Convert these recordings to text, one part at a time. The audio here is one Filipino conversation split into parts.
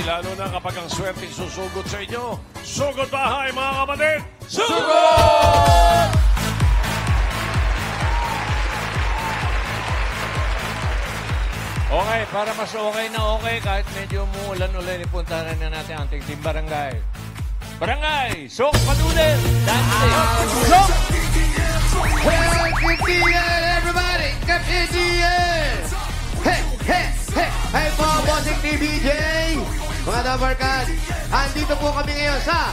lalo na kapag ang swerte susugod sa inyo. Sugod bahay, mga kapatid! Sugod! Okay, para mas okay na okay, kahit medyo umuulan-ulan, ipuntahan na natin ang ating team barangay. Barangay, Sok Padulen, Dante. Sok! Well, good day, everybody! Good day! Hey, hey, hey! Hey po, bossing ni BJ! Mga dabarkan, andito po kami ngayon sa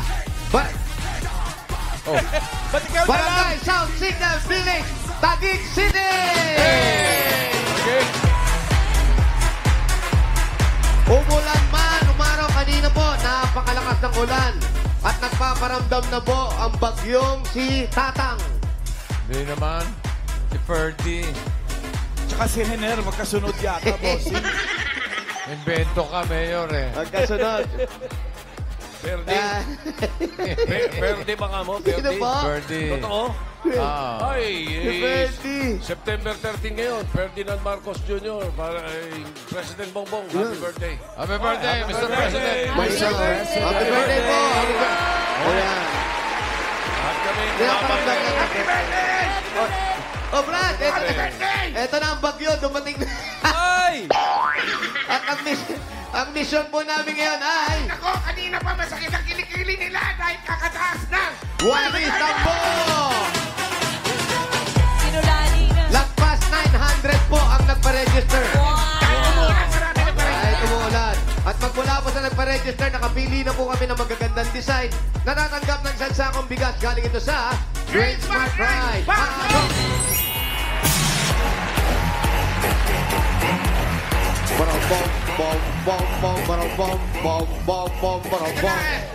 Barangay South Signal Village, Taguig City! Okay. Umulan man, umaraw kanina po, napakalakas ng ulan. At nagpaparamdam na po ang bagyong si Tatang. Hindi naman, si Ferdy. Tsaka si Henner, magkasunod yata, bossing. Invento ka, Mayor eh. Magkasunod. Ferdy. Ferdy ba nga mo? Sino Ferdy? ba? Ferdy. Totoo? Ah. Ay, Ferdy. September 13 ngayon, Ferdinand Marcos Jr. Para President Bongbong. Happy birthday. Happy birthday, Mr. President. Happy birthday po. Ayan. At kami, Happy birthday! Oh, Brad, eto na ang bagyo, dumating na. Ay! At ang mission po namin ngayon ay Ako, kanina pa masakit ang kilikili nila dahil kakataas ng Walis Tambo! Sinulali na. Lagpas 900 po ang nagpa-register. dahil umulan, marami na pa rin. Kahit umuulan. At magmula po sa nagpa-register, nakapili na po kami ng magagandang design. Natatanggap ng isang sakong bigas galing ito sa Great Smart Ride.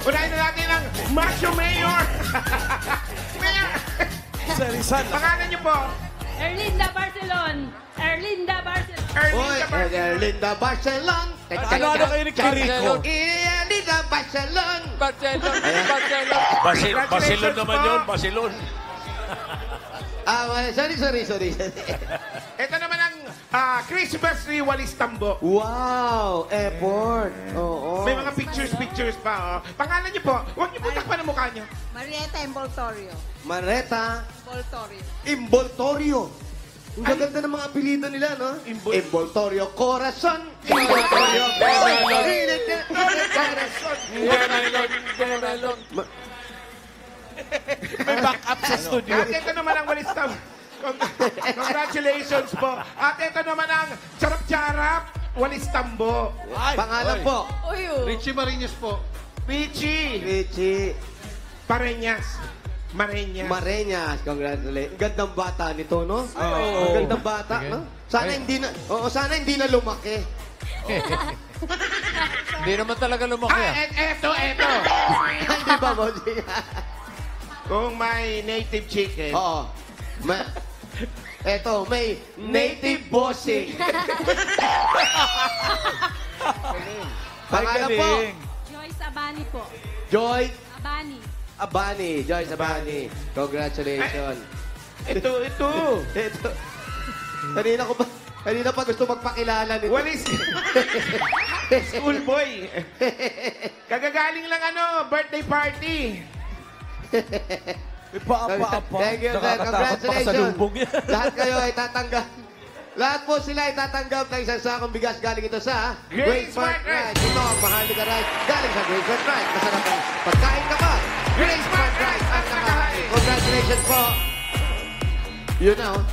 Unahin na natin ang Macho Mayor. Mayor, Sarisan. pangalan niyo po? Erlinda Barcelon. Erlinda Barcelon. Oy, Erlinda Barcelon. Ano kayo ni Kiriko? Erlinda Barcelon. Barcelona. Basilon naman yun, Basilon. Sorry. Ito naman ang Christmas tree Walis Tambo. Wow, effort. Oo. May mga pictures pa. Pangalan niyo po, huwag niyo po takpan ang mukha niyo. Marieta Emboltorio. Mareta Emboltorio. Imboltorio. Ang gaganda ng mga apelido nila, no? Imboltorio Corazon. Imboltorio May backup sa studio. At ito naman ang Walis Tambo. Congratulations po. At ito naman ang Charap-Charap Walis Tambo. Pangalan po. Uy, Richie Marinas po. Richie. Richie Pareñas. Mareñas. Mareñas. Congratulations. Gandang bata nito, no? Oo. Ang gandang bata, no? Sana hindi na lumaki. Hindi naman talaga lumaki ah. Eto. Hindi ba, Moji? Kung may native chicken. Oo. Eto, may native bossing. Pangalan po. Joyce Abani po. Joy Abani. Abani. Joyce Abani. Congratulations. Ito. Ito. Kanina pa gusto magpakilala nito. Walis. Schoolboy. Kagagaling lang birthday party. Pa. Thank you, sir. Congratulations. Lahat kayo ay tatanggap. Lahat po sila ay tatanggap ng isang sakong bigas galing ito sa Great Smart Rice. Ito ang mahalaga rice galing sa Great Smart Rice. Masarap ang pagkain ka pa. Great Smart Rice ang nakahain. Congratulations po. Yun na, oh.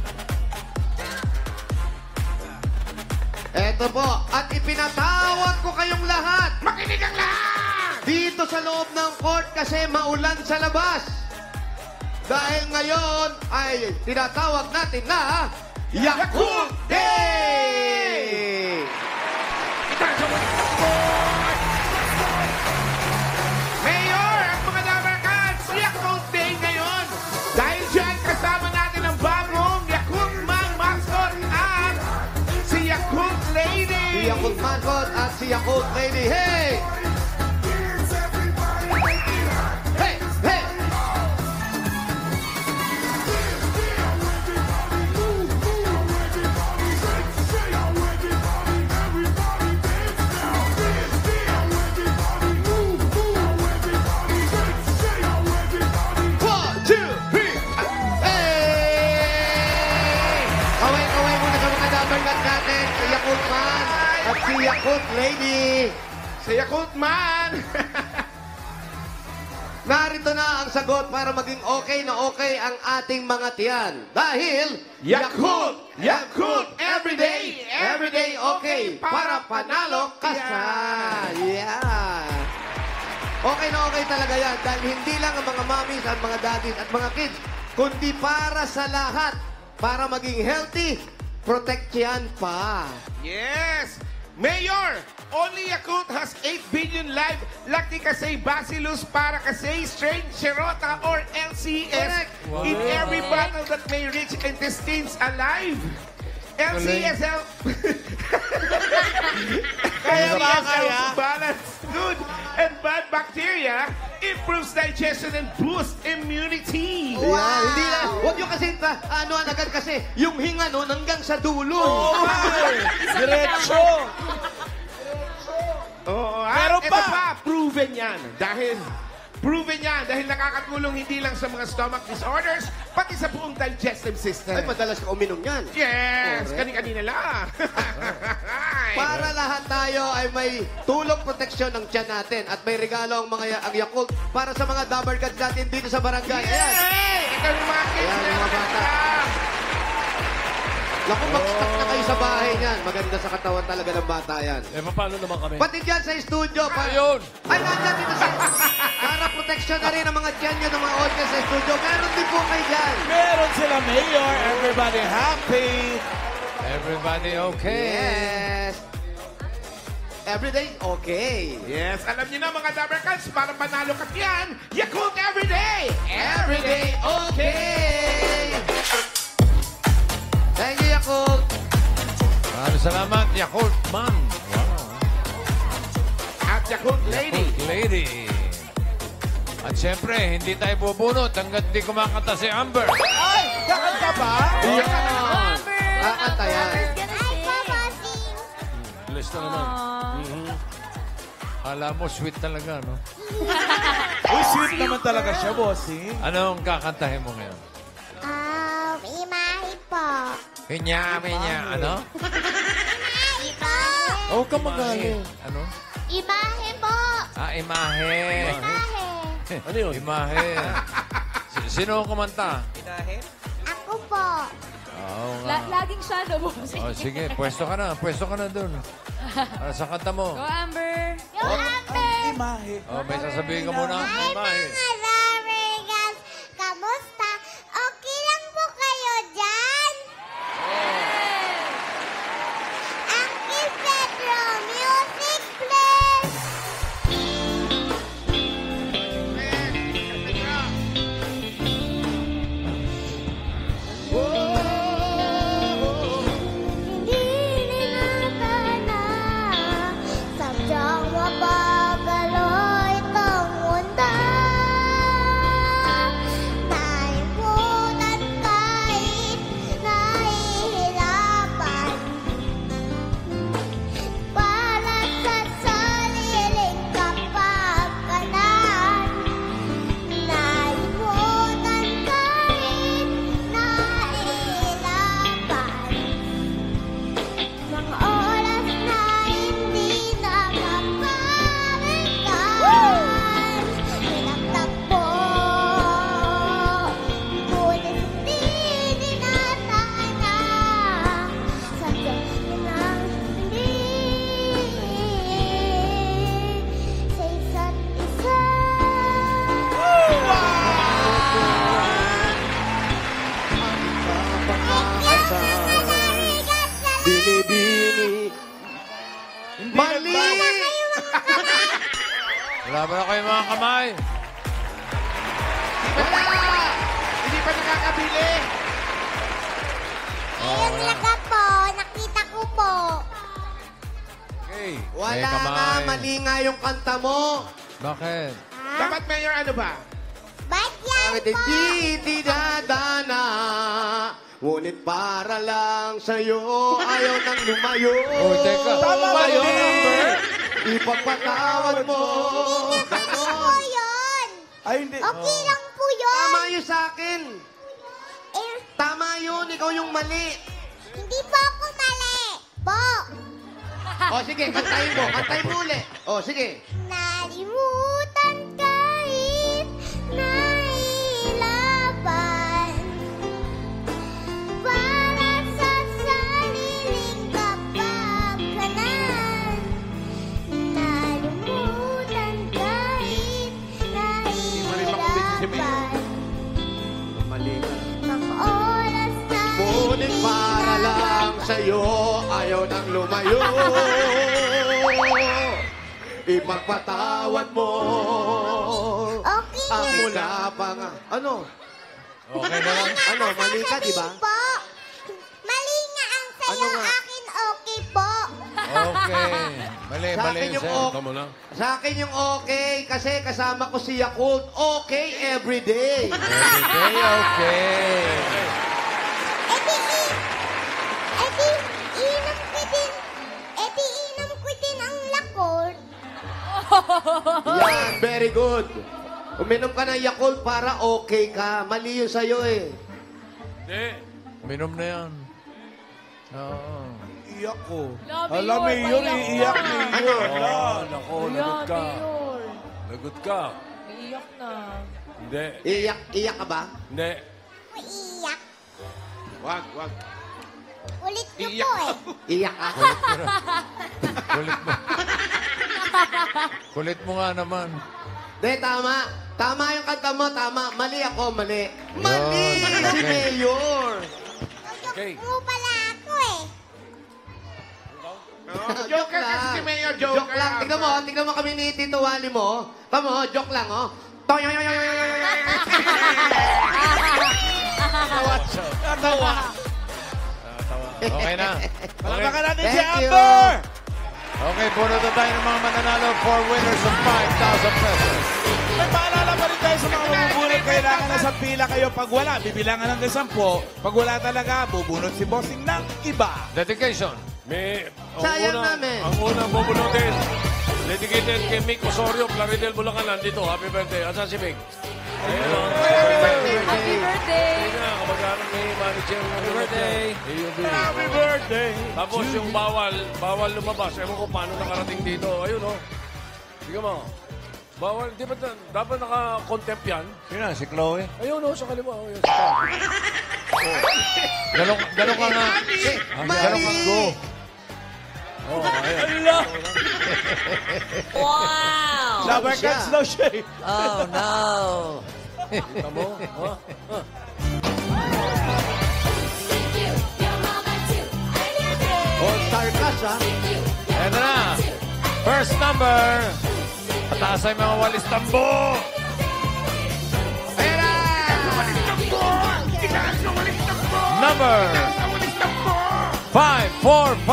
Eto po, at ipinatawag ko kayong lahat Makinig ang lahat! dito sa loob ng court kasi maulan sa labas. Dahil ngayon ay tinatawag natin na Yakult Day! Mayor, ang mga dabarkan, Yakult Day ngayon. Dahil dyan, kasama natin ang bagong Yakult Man mascot at si Yakult Lady. Si Yakult Mascot at si Yakult Lady. Hey! Hey! Hey! Yakult Lady. Sa Yakult Man. Narito na ang sagot para maging okay na okay ang ating mga tiyan. Dahil Yakult! Yakult! Everyday okay! para panalo ka sa... Yeah! Okay na okay talaga yan dahil hindi lang ang mga mommies at mga daddies at mga kids, kundi para sa lahat. Para maging healthy, protect yan pa. Yes! Mayor, only Yakult has 8 billion live Lacticacea bacillus para kasi strain Shirota or LCS in every bottle that may reach intestines alive. LCSL LCSL balance good and bad bacteria, improves digestion and boosts immunity. Wow. Hindi na, huwag nyo kasi, agad kasi, yung hinga nun hanggang sa dulo. Diretso! Oo, Pero ito pa, proven yan. Proven yan dahil nakakatulong hindi lang sa mga stomach disorders, pati sa buong digestive system. Ay, madalas ka uminom yan. Yes, Correct. kani-kanina lang. Para lahat tayo ay may tulong proteksyon ng tiyan natin at may regalo ang Yakult para sa mga Dabber Cats natin dito sa barangay. Ayan. Yay! Ito yung mga kids. Ayan, mga bata. Naku, mag-stock na kayo sa bahay niyan. Maganda sa katawan talaga ng bata yan. Eh, paano naman kami? Pati dyan sa studio. Ayun! Ay, nandyan dito sa... Para proteksyon na rin ang mga tiyan nyo ng mga audience sa studio. Meron din po kayo dyan. Meron sila, Mayor. Everybody happy. Everybody okay? Yes. Everyday, okay. Yes, alam niyo na mga Dabber Cats, para panalo ka yan, Yakult Everyday! Everyday, okay. Thank you, Yakult. Maraming salamat, Yakult Man. Wow. At Yakult Lady. Yakult Lady. At syempre, hindi tayo bubunot hanggat di kumakanta si Amber. Ay, kakanta ba? Ayan. Kakanta yan. Bilis na naman. Alam mo, sweet talaga, no? Uy, sweet naman talaga siya, bossing. Anong kakantahin mo ngayon? Imahe po. Pinya, ano? Imahe po. Huwag ka magaling. Ano? Imahe po. Imahe. Imahe. Ano yun? Imahe. Sino ang kumanta? Ako po. Oo nga. Laging siya, no, boss? Oh, sige, pwesto ka na dun. Para sa kanta mo. Go, Amber! Yung Amber. Imahe. Oh, may sasabihin ka muna. Ay, mga Dabbergas. Kamusta? Okay lang po kayo dyan? Uncle Pedro, music please. Hindi nilata na sadyang mapagalo itong mundo. Naimutan kahit nahihirapan para sa sariling kapakanan. Naimutan kahit nahihirapan mga oras na hindi na mapabalikan. Pinagtakbo, ngunit hindi dinatana. Sadyang nang hindi sa isa't isa. Bini-bini. Mali! Wala ba na kayo mga kamay? Wala! Hindi pa nakakabili. Ayun laga po, nakita ko po. Okay. Wala May nga, kamay. mali nga yung kanta mo. Bakit? Dapat, Mayor, ano ba? Ba't yan Bakit po? hindi dinadana? Ngunit para lang sa'yo, ayaw nang lumayo. Oh, teka. Tama ba yun, Amber? Ipagpatawad mo. Ako Ganon. yun. Ay, hindi. Okay lang po yun. Tama yun sa akin. Eh, Tama yun, ikaw yung mali. hindi po ako mali. Po. O, sige, kantahin mo. Kantahin mo uli. O, sige. Nalimutan kahit nailaban para sa sariling kapakanan. Nalimutan kahit nahihirapan Mali ka. ng oras na Ngunit para lang sa'yo, ayaw nang lumayo. Ipagpatawad mo. Okay Ang nga. mula pa nga. Ano? Okay na lang. Ano, mali ka, di ba? Po. Mali nga ang sayo, Ano nga? akin okay po. Okay. Mali, Sa mali, akin yung sir. okay. Tama na. Sa akin yung okay, kasi kasama ko si Yakult. Okay everyday. Okay, okay. Inom ko din ang lakot. Yan, very good. Uminom ka ng Yakult para okay ka. Mali yun sa'yo eh. Hindi. Minom na yan. Oo. Iyak ko. Love Alam, Mayor, Mayor, maiyak iiyak, na. Mayor. Oh, nako, lagot ka. Mayor. Lagot ka. Iiyak na. Hindi. Iyak ka ba? Hindi. Iiyak. Wag. Ulit nyo po eh. Iyak ka. Kulit mo. Kulit mo nga naman. Hindi, tama. Tama yung kanta mo, tama. Mali ako, mali. Mali Yun, si okay. Mayor. Okay. Mo pala ako eh. Joker kasi si Mayor, joker. Joke lang. Tignan mo kami ni Tito Wally mo. Tama, joke lang, oh. Okay na. Palamakan natin si Thank you. Amber! Okay, puno na tayo ng mga mananalo for winners of 5,000 pesos. May paalala pa rin tayo sa mga mabubunot. Kailangan nasa pila kayo pag wala. Bibilangan ng 10. Pag wala talaga, bubunot si Bossing ng iba. Dedication. May, Sayang namin. Ang unang bubunutin. Dedicated kay Mick Osorio, Plaridel, Bulacan. Nandito, happy birthday. Asan si Mick? Ayun, oh. Happy birthday! Ayun na, kamag-anak ni manager. Happy birthday. Happy birthday! Tapos yung bawal lumabas. Ewan ko paano nakarating dito. Ayun, oh. Tingnan mo. Bawal, di ba dapat naka-contempt yan? Sino? Si Chloe? Ayun, oh, sa kaliwa. Oh, yun, sa kaliwa. Galong ka nga. Galong ka go. Mali. Oh, ayun. Wow! Lover siya. cuts daw siya eh. Oh, no! Kita mo? Oh, oh. All-star cast, ha? Eto na. First number. Pataas ay mga walis tambo. Ayan na! Number 545.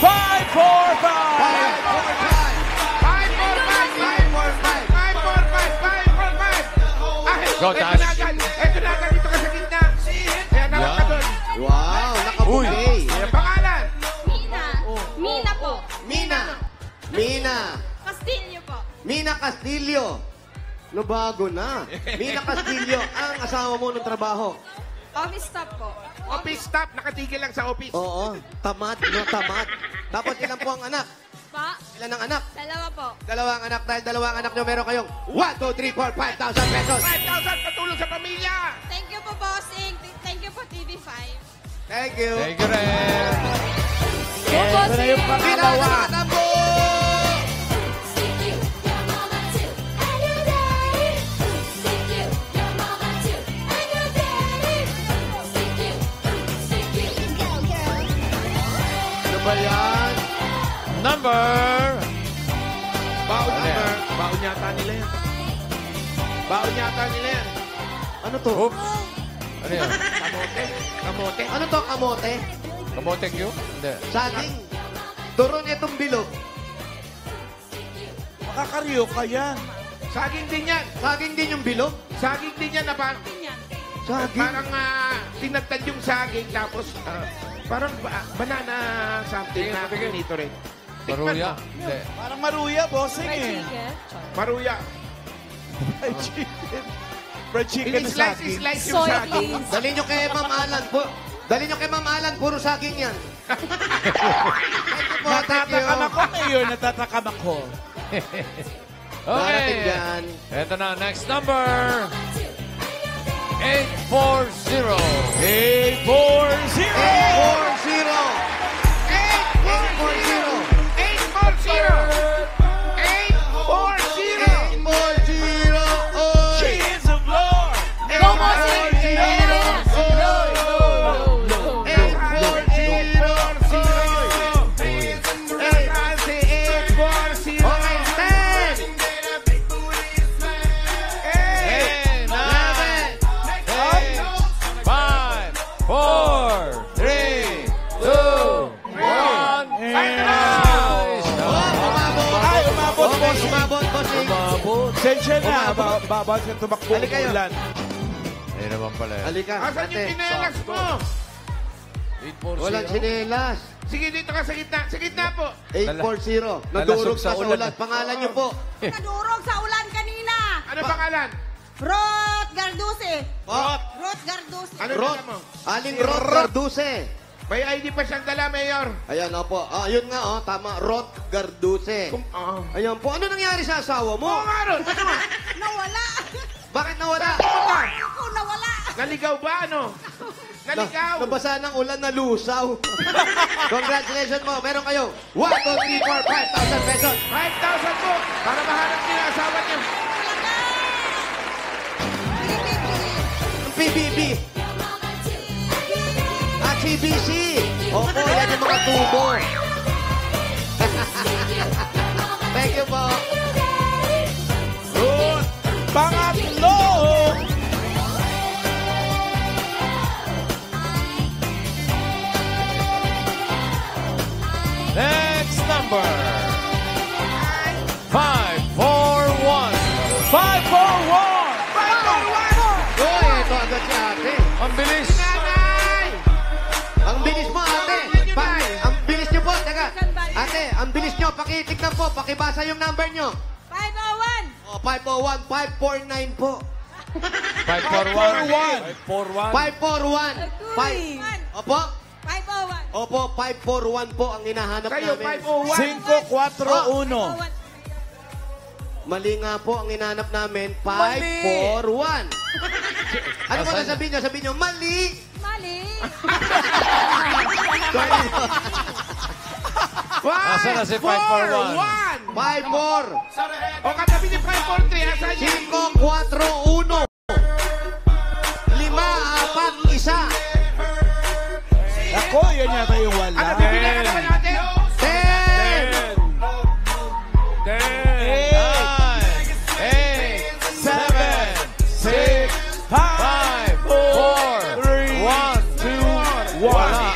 545. Go, Ito Tash. na agad. Ito na agad. Dito ka sa gitna. Ayan, nawag ka Yan. doon. Wow, nakabukay. Ayan, pangalan. Mina po. Mina. Castillo po. Mina Castillo. No, bago na. Mina Castillo, ang asawa mo ng trabaho. Office staff po. Office staff. Nakatigil lang sa office. Oo, tamad. Tapos ilan po ang anak? Pa? Ilan ang anak? Dalawa po. Dalawang anak. Dahil dalawang anak nyo, meron kayong 1, 2, 3, 4, 5,000 pesos. 5,000 patulong sa pamilya. Thank you po, bossing. Thank you po, TV5. Thank you. Thank you, Ren. Ito na yung Mina pangalawa. na katambo! Ano ba yan? Number. Baon Ano number. yan? Baon yata nila yan. Baon yata nila yan. Ano to? Oops. Ano yan? Kamote. Ano to, kamote? Kamote Q? Hindi. Saging. Turon itong bilog. Makakaryo ka yan. Saging din yan. Saging din yung bilog? Saging din yan na parang, Saging? parang tinagtad yung saging tapos parang banana something na nito rin. Maruya? Hindi. Parang maruya, Bossing eh. Maruya. Fried chicken. Fried chicken na Slice saging. yung saging. Dali nyo kay Ma'am Alan. Dali nyo kay Ma'am Alan, puro saging yan. Natatakam ako, Mayor. Natatakam ako. Darating Okay. dyan. Ito na, next number. 840. 840. 840. 840. 840. She is of Lord. Go, bossing! Hey, 9, 5, 4, 3, 2, 1. Ay, umabot, boss. Umabot. Sensya na. Bawal ka tumakbo. Halika kayo. Ulan. Ayun naman pala. Halika. Asan yung ate. tinelas mo? 840. Walang sinelas. Sige, dito ka sa gitna. Sa gitna po. 840. Nadurog sa sa ulan. ulan. Pangalan niyo po. Nadurog sa ulan kanina. Ano pangalan? Rot Garduse. Rot. Rot Garduse. Ano Rot. dala mo? Aling Rot Garduse. May ID pa siyang dala, Mayor. Ayan, opo. Yun nga, tama. Rot Garduse. Ayan po. Ano nangyari sa asawa mo? Oo nga ron. Ano? Nawala. Bakit nawala? Ako nawala. Naligaw ba, ano? Naligaw. Nabasa ng ulan na lusaw. Congratulations mo. Meron kayo 1, 2, 3, 4, 5,000 pesos. 5,000 po para mahanap niyo ang asawa niyo. PBB. At CBC. Opo, yan yung mga tubo. Thank you po. Good. Pangatlo. Next number. 541. 541. Uy, ito agad si ate. Ang bilis. Nanay! Ang bilis mo, ate. Ang bilis niyo po. Teka. Ate, ang bilis niyo. Pakitignan po. Pakibasa yung number niyo. 501. 501, 549 po. 541. 541. 541. Opo? 501. Opo, 541 po ang hinahanap Kayo, namin. 501. 541. Mali nga po ang hinahanap namin. 541. Ano mo Asan? sabihin niyo? Sabihin niyo, mali. Mali. Sorry po. Nasaan na si 541? 54. O katabi ni 543, asan niya? 541. 5, 4, 1. Ako, yan yata yung wala. Ano, bibili ka naman natin? 10. 10, 9, 8, 7, 6, 5, 4, 3, 2, 1. Wala.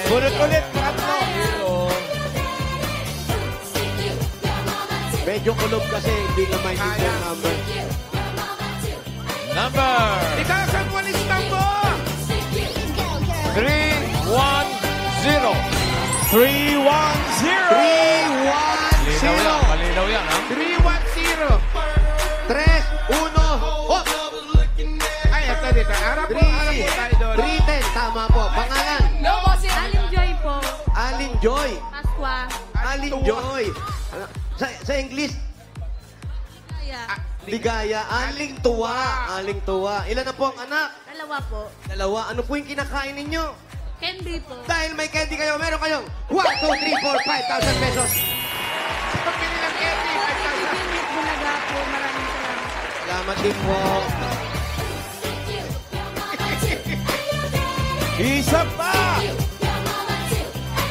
Bunot ulit. Pangatlo. Medyo kulob kasi hindi na may yung number. Number Itasan mo listang mo! 310. 310. 310. Malinaw yan, ha? 310. 3, 1. Oh! Ay, ito dito. Harap po tayo doon. 310. Tama po. Pangalan. Aling Joy po. Alin Joy. Pasqua. Alin Joy. Sa English, Kaya. Ligaya. Aling Tuwa. Aling Tuwa. Ilan na po ang anak? Dalawa po. Dalawa. Ano po yung kinakain ninyo? Candy po. Dahil may candy kayo, meron kayong 1, 2, 3, 4, 5,000 pesos. Pagpili ng candy, 5,000. Pinit Bulaga po. Maraming salamat. Salamat din po. Isa pa.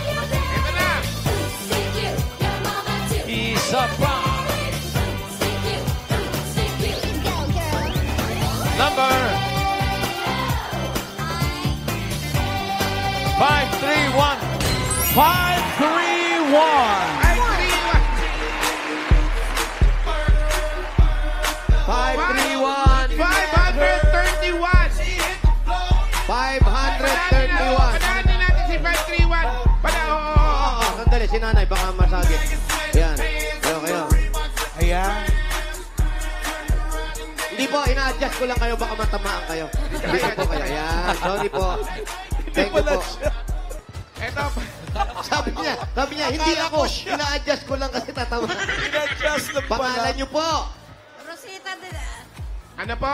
Ito na. Isa pa. Number 531. 531. Ay, 531. 531. 531. Panahanin natin si 531. Oo, sandali. Si nanay, baka masagit. Yan. Kayo. Ayan. Hindi po, ina-adjust ko lang kayo, baka matamaan kayo. Dito po kayo. Ayan, sorry po. Thank you po. Eto, Sabi niya, hindi ako. Ina-adjust ko lang kasi tatawa. Pinadjust lang pala. Pangalan niyo po. Rosita ano po?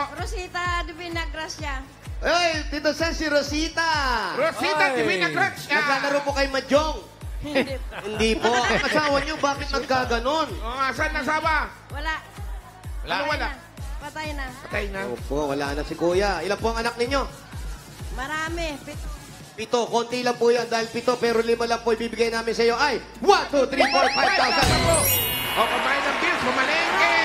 de Vinagracia. Ay, dito sa si Rosita. Rosita Ay. Divina Gracia. Naglalaro po kay Mahjong. Hindi. Hindi po. Ang asawa niyo, bakit nagkaganon? Saan nasawa? Wala. Ano wala? Patay na. Patay na. Opo, wala na si Kuya. Ilan po ang anak ninyo? Marami. 7. Konti lang po yan dahil 7 pero 5 lang po ibibigay namin sa iyo ay 1, 2, 3, 4, 5,000. O kumain ng bills, pumalengke.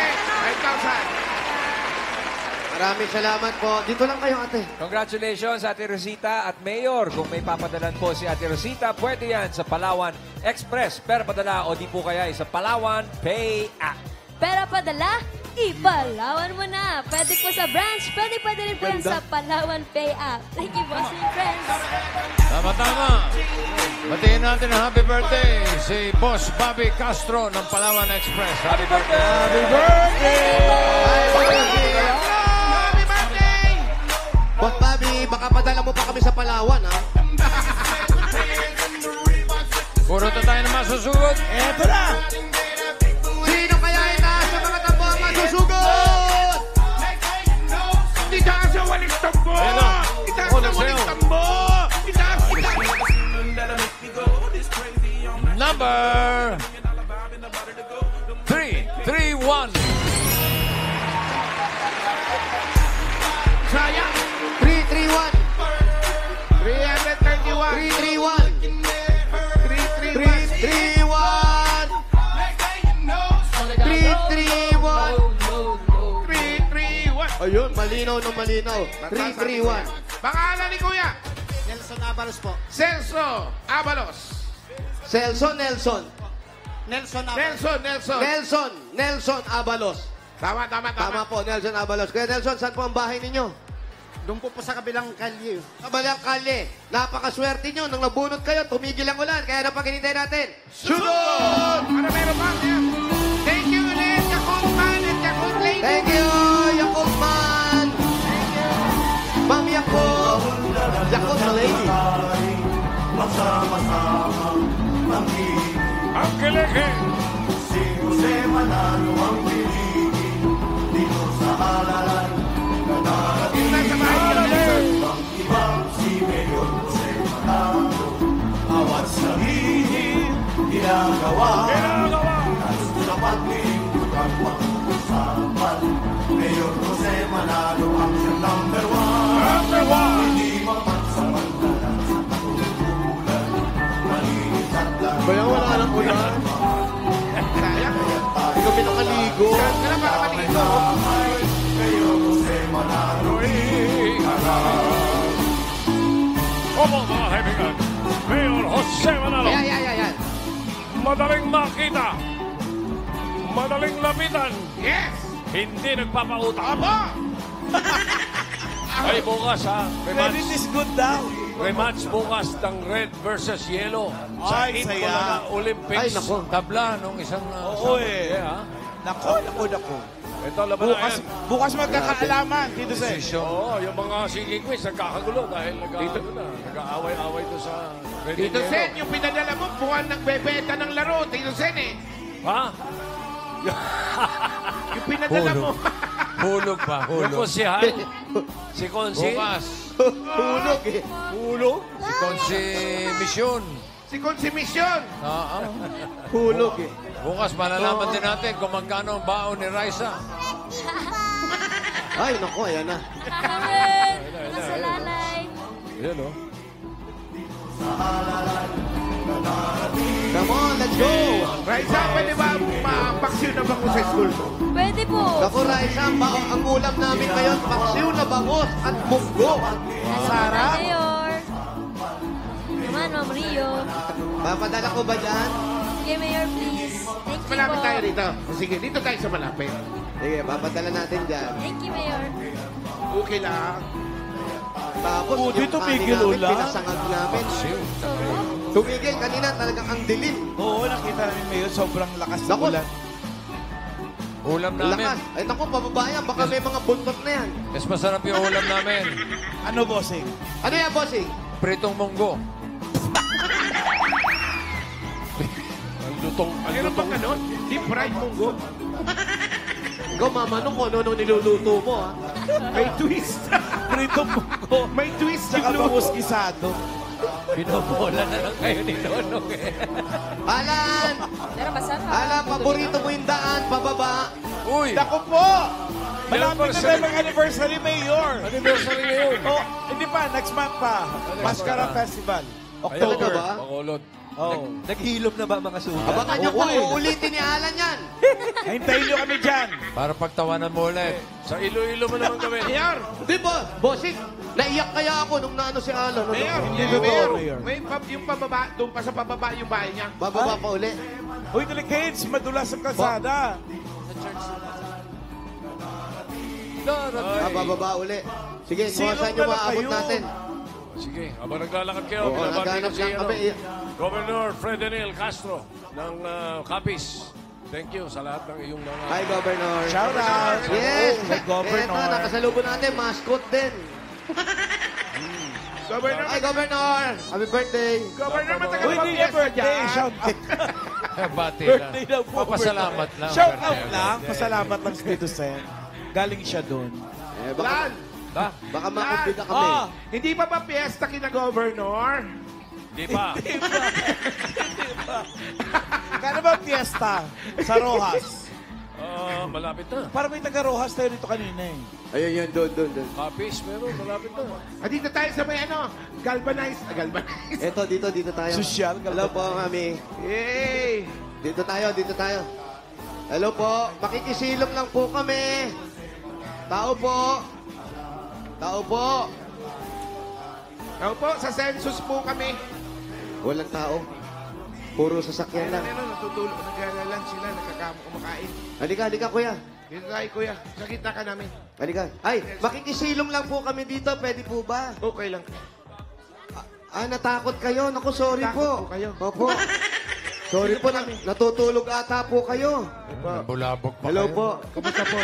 5,000. Maraming salamat po. Dito lang kayo, ate. Congratulations, Ate Rosita at Mayor. Kung may papadalan po si Ate Rosita, pwede yan sa Palawan Express. Pero padala o di po kaya sa Palawan Pay App. Pera padala, ipalawan mo na. Pwede po sa branch, pwede rin po yan sa Palawan Pay App. Thank you, bossing friends. Tama. Batiin natin ang happy birthday si Boss Bobby Castro ng Palawan Express. Happy birthday! Happy birthday! Happy birthday! Boss Bobby, baka padala mo pa kami sa Palawan, ha? Puro tayo na masusugod. Eto na! Sino kaya itaas sa mga tambo ang masusugod? Itaas ang walis tambo! Ayan na. Itaas Ako, ang walis nagsayaw. tambo! Itaas! Number 331. Sayang! 331. 331. 331. 331. Ayun, malinaw na malinaw. 331. Pangalan ni Kuya? Nelson Avalos po. Celso Avalos. Celso Nelson. Nelson. Nelson Avalos. Tama. Tama po, Nelson Avalos. Kaya Nelson, saan po ang bahay ninyo? Doon po sa kabilang kalye. Kabalang kalye. Napakaswerte nyo. Nang nabunot kayo, tumigil ang ulan. Kaya napaginintay natin. Sunod! Ano meron pa? Thank you ulit, Yakult Man at Yakult Lady. Thank you, Yakult Man. Ma'am Yakult. Yakult na lady. Ang kiliki. Yung nasa bahay niya. Bayan, wala nang ulan. Sayang. Hindi kami nakaligo. Saan ka na para maligo? Opo, mga kaibigan. Mayor Jose Manalo. Yan. Madaling makita. Madaling lapitan. Yes! Hindi nagpapautang. Abo! Ay, bukas ha. Credit is good daw. Rematch bukas ng red versus yellow. Sa Ay, saya. Incolana Olympics. Ay, nako. Tabla nung isang... Oo, eh. Yeah, Nako. ito, laban na yan. Bukas magkakaalaman dito sa Oo, yung mga singing quiz nagkakagulo dahil nag-aaway-away doon sa red Tito and Sen, yellow. yung pinadala mo, buwan nagbebenta ng laro. Tito Sen eh. Ha? Yung pinadala mo. Hulog ba? Hulog. Yung konsihal. Si Konsi. Bukas. Hulog eh. Hulog? Si Konsi Mission. Si Konsumisyon. Hulog eh. Bukas malalaman din natin kung magkano ang baon ni Raisa. Ay, naku, ayan na. Amen. Masalalay. Yan o. Come on, let's go. Raisa, pwede ba ma-vaccine na ba ko sa school mo? Pwede po. Naku, Raisa, ang ulam namin ngayon, paksiw na bangos at munggo. Sarap. Mayor. Naman, Ma'am Rio. Papadala ko ba dyan? Okay, Mayor, please. Thank you Malapit po. tayo dito. Sige, dito tayo sa malapit. Sige, papadala natin dyan. Thank you, Mayor. Okay lang. Tapos, Oh, yung dito kanin tumigil namin, ulan. pinasangag namin. Sarap. Tumigil kanina, talagang ang dilim. Oo, nakita namin ngayon sobrang lakas ng Naku. ulan. Ulam namin. Lakas. Ay, naku, pababayan. Baka may mga buntot na yan. Mas masarap yung ulam namin. Ano, bossing? Ano yan, bossing? Pritong munggo. Ang lutong, Meron bang ano? Deep fried munggo. Ikaw, mama, nung ano niluluto mo, ha? May twist. Pritong munggo. May twist Tsaka yung luto. bangus kisado. Binobola na lang kayo ni Nonong eh. Alan! Pero masarap. Alan, paborito mo yung daan, pababa. Uy! Naku po! Malapit na Anniversary. tayo mag-anniversary, Mayor. Anniversary ngayon. Oh, hindi pa. Next month pa. Mascara Festival. Talaga October. ba? Bacolod. Oh. Naghihilom na ba mga sugat? Abangan nyo kung uulitin ni Alan yan. Hintayin nyo kami dyan. Para pagtawanan mo ulit. Sa Iloilo mo naman kami. Mayor! Di ba, bossing, naiyak kaya ako nung naano si Alan. Ano? Mayor! Hindi Mayor! totoo, Mayor! Mayor. Yung pababa, doon pa sa pababa yung bahay niya. Bababa pa uli. Uy, delicates. Madulas ang kalsada. Bababa uli. Sige, Silong saan nyo na lang maabot kayo. natin? Sige, habang naglalakad kayo, Oo, binabati naghanap ko si lang kami. Governor Frederick Castro ng Capiz. Thank you sa lahat ng iyong mga... Hi, Governor. Shout out. Yes! Kay Governor. Eto, nakasalubong natin, mascot din. Governor, Hi, Governor! Happy birthday! Governor, matagal Uy, ba hindi niya fiesta birthday. dyan? Shout out. Bati lang. Birthday daw po. Papasalamat lang. Shout Birthday out agad. lang. Pasalamat lang si Tito Sen. Galing siya doon. Eh, baka, Lan! baka makumbida kami. Ah, Hindi pa ba fiesta kina Governor? Di pa. kano ba fiesta sa Rojas? Malapit na. Parang may taga-Rojas tayo dito kanina eh. Ayun, yun, doon. Capiz, meron. Malapit na. Dito tayo sa may ano, galvanize. Eto, dito tayo. Sosyal, Hello po, mami. Yay! Dito tayo. Hello po, makikisilong lang po kami. Tao po. Ako po, sa census po kami. Walang tao. Puro sasakyan lang. Natutulog. Nag-aalan sila, kumakain. Halika, kuya. Dito tayo, kuya. Sa kita ka namin. Halika. Ay, makikisilong lang po kami dito. Pwede po ba? Okay lang. Natakot kayo. Naku, sorry Natakot po. po kayo. Opo. Sorry po, natutulog ata po kayo. Bulabog pa Hello kayo. po. Kumusta po?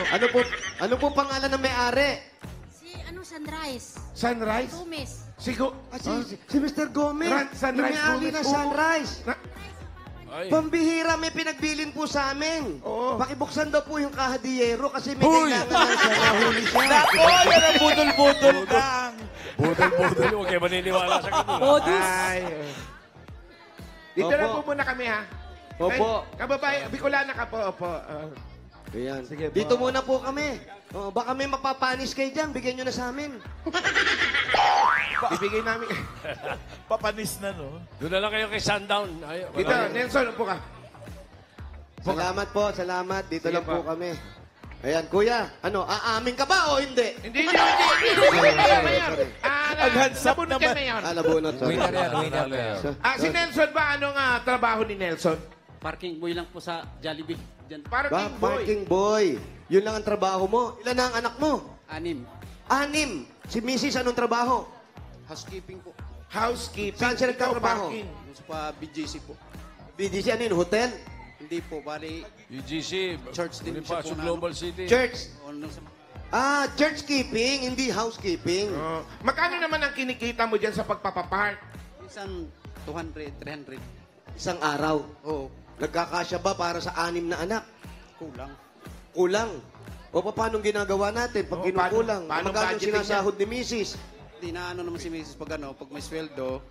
Ano po pangalan ng may-ari? Si Sunrise. Sunrise? Tumis. Sigo. Si Mr. Gomez. Sunrise Yung may-ari Gomez. na Oo. Sunrise. Ay. Pambihira, may pinagbilin po sa amin. Oo. Pakibuksan daw po yung kahadiyero kasi may Huy! kailangan lang siya. Nahuli siya. Nako, yan ang budol-budol lang. Budol. Huwag kayo maniniwala sa ganun. Ay. Dito Opo. lang po muna kami, ha? Opo. Ay, kababae, Bicolana ka po. Opo. Ayan. Sige po. Dito muna po kami. Baka may mapapanis kayo dyan. Bigyan nyo na sa amin. Bibigay namin. Papanis na, no? Doon na lang kayo kay Sundown. Ay, wala Dito, yan. Nelson, upo ka. Salamat po, salamat. Dito Sige lang po po. kami. Ayan, kuya. Aamin ka ba o hindi? Hindi. Sorry. Ang handsap Nabunod naman. yan ngayon. Nabunot. Sorry. Winner yan, winner yan. Si Nelson ba? Anong trabaho ni Nelson? Parking boy lang po sa Jollibee. Diyan. Parking boy. Parking boy. Yun lang ang trabaho mo. Ilan na ang anak mo? 6. 6. Si Mrs. anong trabaho? Housekeeping po. Housekeeping. Saan siya Ikaw, nagtatrabaho? parking. Sa pa BJC po. BDC, ano yun? Hotel? Hindi po, bali, UGC. Church din siya Bonifacio po na Global City. Church. ano sa... Church keeping, hindi housekeeping. Oh. Magkano naman ang kinikita mo dyan sa pagpapapark? Minsan, 200, 300. Isang araw. Oo, Nagkakasya ba para sa 6 na anak? kulang. Kulang. O paano ginagawa natin pag Oo, kinukulang? paano Magkano budgeting sinasahod ni Mrs.? Hindi na ano naman si Mrs. pag ano, pag may sweldo,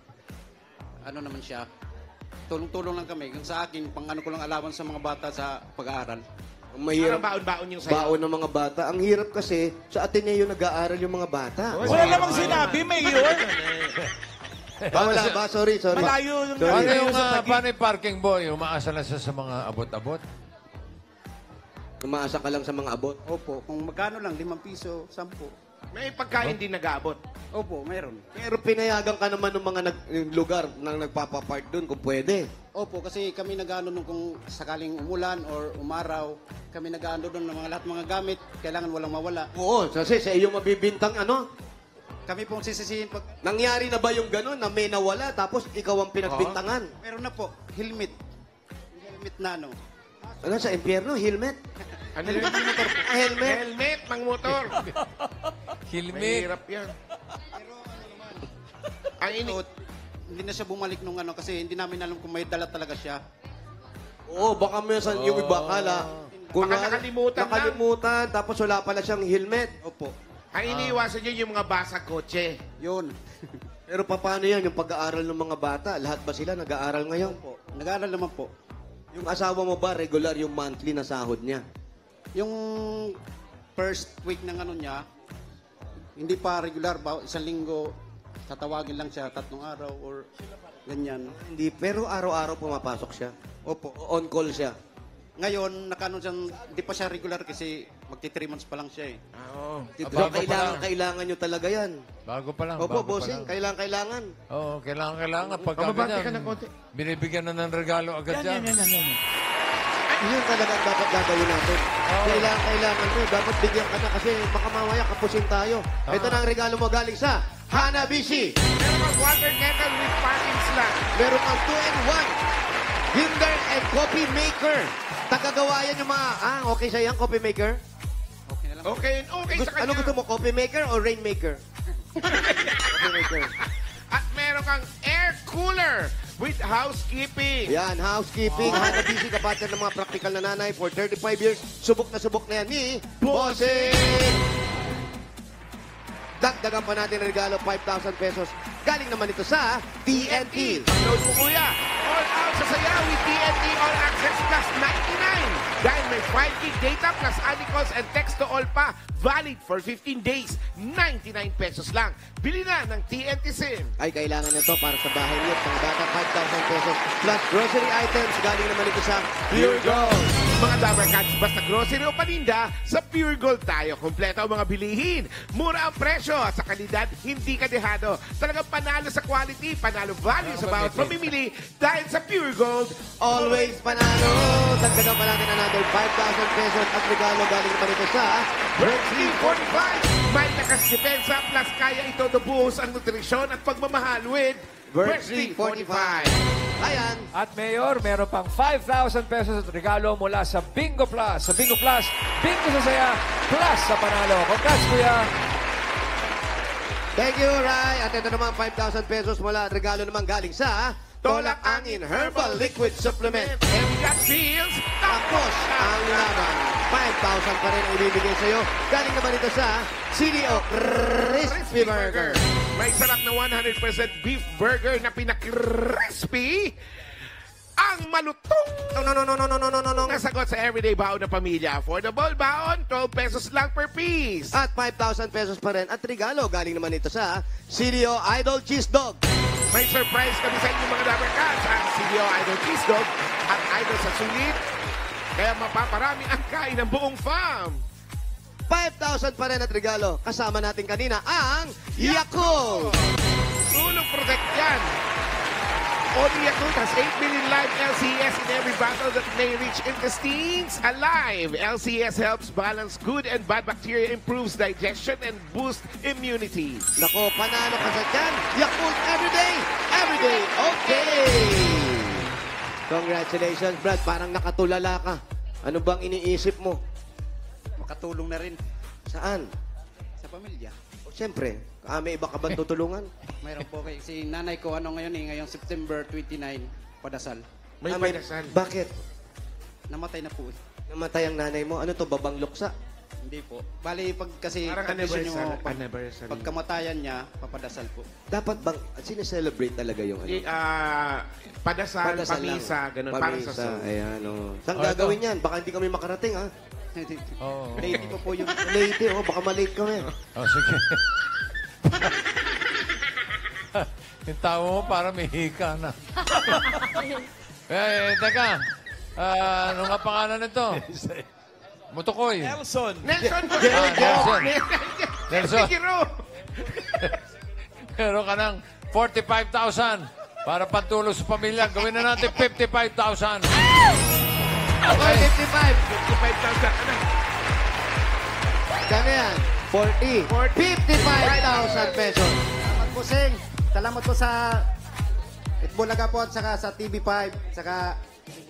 ano naman siya, tulong-tulong lang kami. Kung sa akin, pang ano ko lang alawan sa mga bata sa pag-aaral. Ang Parang mahirap. baon-baon yung sa'yo. Baon ng mga bata. Ang hirap kasi, sa Ateneo nag-aaral yung mga bata. Wala namang sinabi, Mayor. Wala ba? Sorry. Malayo yung Sorry. Paano malayo yung, sa Taguig. paano yung parking boy? Umaasa lang siya sa mga abot-abot? Umaasa ka lang sa mga abot. Opo, kung magkano lang, 5 piso, 10. May pagkain din nag-aabot. Opo, meron. Pero pinayagan ka naman ng mga yung lugar na nagpapapark doon kung pwede. Opo, kasi kami nag-ano nung kung sakaling umulan or umaraw, kami nag-ano doon ng mga lahat mga gamit, kailangan walang mawala. Oo, kasi sa iyong mabibintang ano, Kami pong sisisihin pag nangyari na ba yung gano'n na may nawala tapos ikaw ang pinagbintangan? meron na po, helmet. Helmet na ano. Ano sa impyerno? Helmet? Ano rin yung motor? Helmet. Helmet ng motor. Hilmi. Mahirap yan. Ang ini... Hindi na siya bumalik nung ano kasi hindi namin alam kung may dala talaga siya. Oo, baka minsan yung iba kala. Baka nakalimutan lang. Nakalimutan, tapos wala pala siyang helmet. Opo. Ang iniiwasan nyo yung mga basag kotse. Yun. Pero paano yan, yung pag-aaral ng mga bata? Lahat ba sila nag-aaral ngayon? Opo. Nag-aaral naman po. Yung asawa mo ba, regular yung monthly na sahod niya? Yung first week ng ano niya, hindi pa regular, isang linggo, tatawagin lang siya 3 araw or ganyan. Hindi, pero araw-araw pumapasok siya. Opo. On call siya. Ngayon, hindi pa siya regular kasi magti 3 months pa lang siya eh. Oo. bago pa lang. Kailangan nyo talaga yan. Bago pa lang. Opo, bago pa bossing, lang. kailangan. Oo, kailangan. Pagka Pababati ganyan, ka ng konti. binibigyan na ng regalo agad yan. Yun talaga ang dapat gagawin natin. Kailangan mo. Dapat bigyan ka na kasi baka mamaya kapusin tayo. Ito na ang regalo mo galing sa Hanabishi. Meron kang water kettle with parking slot. Meron kang 2-in-1. Hinder and coffee maker. Tagagawa yan yung mga... okay sa'yo yan, coffee maker? Okay na lang. Okay sa kanya. Ano gusto mo, coffee maker o rainmaker? Coffee maker. At meron kang air cooler with housekeeping. Yan, housekeeping. Hanabishi, kapatid ng mga practical na nanay for 35 years. Subok na yan ni Bossing! Dagdagan pa natin ang regalo, 5,000 pesos. Galing naman ito sa TNT. Download mo kuya. All out sa saya with TNT All Access Plus 99. Dahil may 5 gig data plus any calls and text to all pa. Valid for 15 days. 99 pesos lang. Bili na ng TNT SIM. Ay, kailangan nito para sa bahay niyo. Mga bata, 5,000 pesos. Plus grocery items. Galing naman ito sa Pure Gold. Mga Dabber Cats, basta grocery o paninda, sa Pure Gold tayo. Kompleto ang mga bilihin. Mura ang presyo at sa kalidad, hindi ka dehado. Talagang panalo sa quality, panalo value sa bawat pamimili dahil sa Pure Gold. Always panalo. Dagdagan pa natin another 5,000 pesos at regalo galing naman ito sa Berkeley 45. May lakas depensa plus kaya ito nabuhos ang nutrisyon at pagmamahal with Berkeley 45. Ayan. At Mayor, meron pang 5,000 pesos at regalo mula sa Bingo Plus. Sa Bingo Plus, Bingo sa saya, plus sa panalo. Congrats, kuya! Thank you, Rai. At ito naman, 5,000 pesos mula at regalo naman galing sa Tolak Angin Herbal Liquid Supplement. Heavy Got Feels. Tapos ang laban. 5,000 pa rin ang ibibigay sa'yo. Galing naman ito sa CDO Crispy Burger. May sarap na 100% beef burger na pinakrispy. Ang malutong No. nasagot sa everyday baon ng pamilya. Affordable baon, 12 pesos lang per piece. At 5,000 pesos pa rin. At regalo galing naman ito sa CDO Idol Cheese Dog. May surprise kami sa inyo mga Dabber Cats. Ang CDO Idol Cheese Dog at Idol sa sulit. Kaya mapaparami ang kain ng buong farm. 5,000 pa rin at regalo. Kasama natin kanina ang Yakult. Tulong protect yan. Only Yakult has 8 million live LCS in every battle that may reach intestines alive. LCS helps balance good and bad bacteria, improves digestion, and boosts immunity. Nako, panalo ka sa dyan. Yakult everyday, okay. Congratulations, Brad. Parang nakatulala ka. Ano bang iniisip mo? Makatulong na rin Saan? sa pamilya. O, siyempre, may iba ka ba tutulungan? Mayroon po kay si nanay ko ngayong September 29, padasal. May May- paydasan. Bakit? Namatay na po. Namatay ang nanay mo. Ano to, babang luksa? Hindi po. Bali, pag kasi Parang tradisyon anniversary. pagkamatayan niya, papadasal po. Dapat bang, sineselebrate talaga yung ano? Padasal, Padasal lang. pamisa, ganun. Para sa Pamisa, soul. ayan, Saan Oh, gagawin yan? Baka hindi kami makarating, ha? Oo. Lady ko po yung... Late, baka malate kami. Oh, sige. Yung tao mo para may hika na. Teka. Ano nga pangalan nito? Mutukoy. Nelson. Nelson! Nelson. Nelson. Siguro! Meron ka ng 45,000 para pantulong sa pamilya. Gawin na natin 55,000. Okay, 55. 55,000 ka na. Kami yan. 40. 55,000 pesos. Salamat po, Seng. Salamat po sa Itbulaga po at saka sa TV5, saka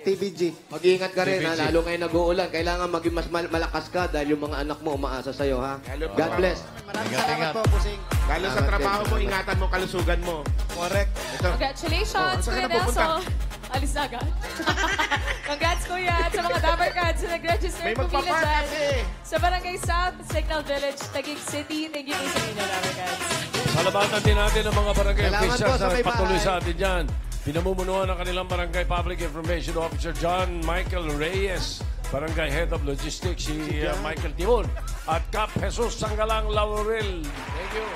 TBG. Mag-iingat ka rin, ha? TBG. Lalo ngayon nag-uulan. Kailangan maging mas malakas ka dahil yung mga anak mo umaasa sa'yo, ha? God bless. Maraming salamat po, Busing. Lalo sa trabaho mo, ingatan mo, kalusugan mo. Correct. Ito. Congratulations, Oh, saan ka Kuya na pupunta? Nelson. Alis na agad. Congrats, Kuya. At sa mga Dabber Cats na nag-register May po pila magpapark dyan. kasi. Sa Barangay South, Signal Village, Taguig City. Thank you po sa inyo, Dabber Cats. Salamatan din natin ang mga barangay Salamat po officials sa na may patuloy bahay. sa atin dyan. Pinamumunuan ng kanilang barangay public information officer John Michael Reyes, barangay head of logistics si Michael Timon, at Cap Jesus Sanggalang Laurel. Thank you.